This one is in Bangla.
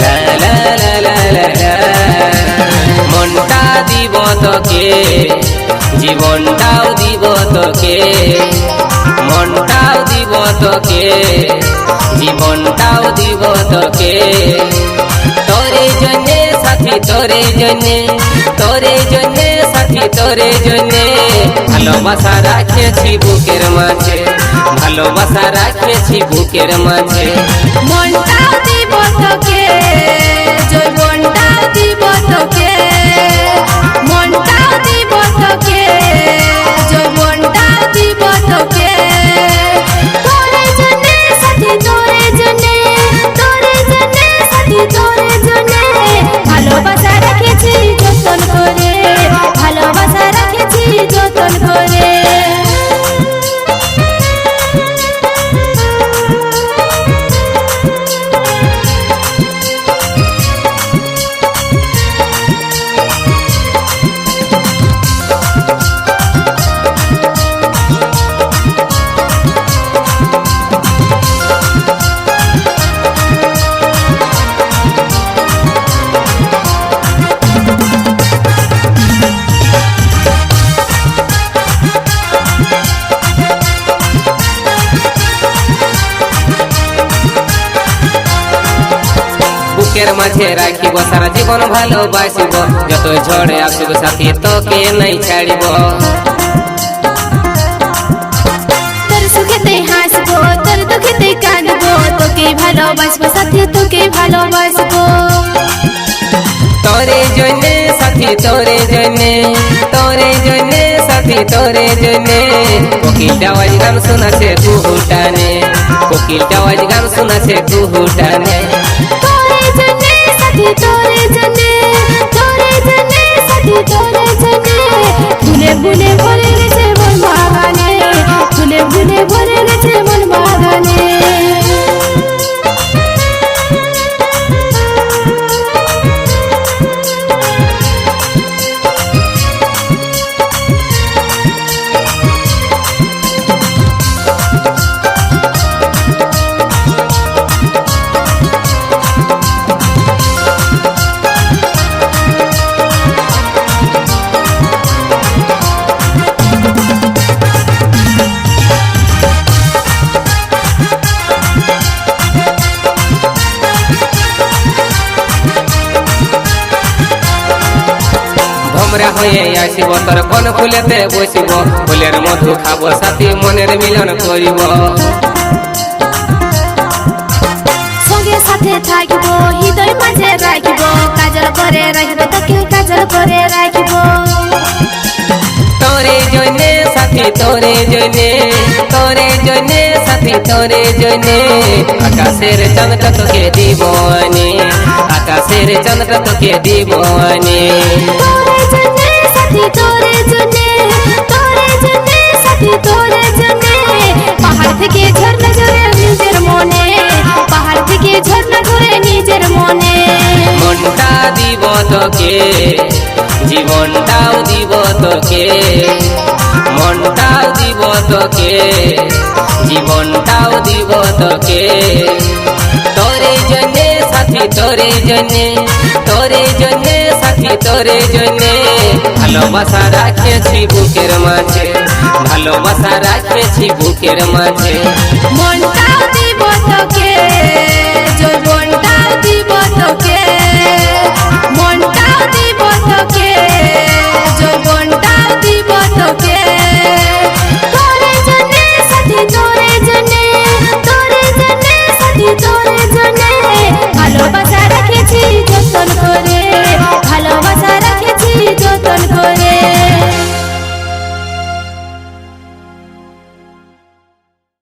লা লা লা লা লা লা। মনটা দিব তোকে, জীবনটাও দিব তোকে, মনটাও দিব তোকে, জীবনটাও দিব তোকে। তোরে জন্যে সাথী, তোরে জন্যে, তোরে জন্যে সাথী, তোরে জন্যে ভালোবাসা রাখেছি বুকের মাঝে, ভালোবাসা রাখেছি বুকের মাঝে। মনটাও দিব তোকে, যৌবনটাও দিব তোকে, মনটাও দিব তোকে, যৌবনটাও দিব তোকে। তোরে জন্যে সাথী, তোরে জন্যে, তোরে জন্যে সাথী, তোরে জন্যে ভালোবাসা রেখেছি যতন করে, ভালোবাসা রেখেছি যতন করে। বুকের মাঝে রাখিব সারা জীবন ভালোবাসিব, যত ঝড়ে আসুক সাথী তোকে নাই ছাড়িব। তোর সুখেতে হাসবো, তোর দুঃখেতে কাঁদবো, তোকে ভালোবাসবো সাথী, তোকে ভালোবাসবো। তোরে জন্যে সাথী, তোরে জন্যে, তোরে জন্যে সাথী, তোরে জন্যে কোকিলটা আওয়াজ গান শোনাছে কুহুটানে, কোকিলটা আওয়াজ গান শোনাছে কুহুটানে। তোরে জন্যে সাথী, তোরে জন্যে, তোরে জন্যে সাথী, তোরে জন্যে ফুলে ফুলে ভরে গেছে মন বাগানে, ফুলে ফুলে ভরে গেছে মন বাগানে। ভমরা হয়ে আসিব তোর কোন ফুলেতে বসিব, ফুলের মধু খাবো সাথী মনের মিলন করিব। সঙ্গে সাথে থাকিব, হৃদয় মাঝে রাখিব, কাজল করে রাখিব তোকে, কাজল করে রাখিব। তোরে জন্যে সাথী, তোরে জন্যে, তোরে জন্যে সাথী, তোরে জন্যে আকাশের চাঁদটা তোকে দিব আনি, আকাশের চাঁদটা তোকে দিব আনি। তোরে জন্যে সাথী, তোরে জন্যে, তোরে জন্যে সাথী, তোরে জন্যে পাহাড় থেকে ঝর্ণা ঝরে নিজের মনে, পাহাড় থেকে ঝর্ণা ঝরে নিজের মনে। মনটা দিব তোকে, জীবনটাও দিব তোকে, মনটাও দিব তোকে, জীবনটাও দিব তোকে। তোরে জন্যে সাথী, তোরে জন্যে, তোরে জন্যে সাথী, তোরে জন্যে ভালোবাসা রাখেছি বুকের মাঝে, ভালোবাসা রাখেছি বুকের মাঝে। মনটাও দিব তোকে,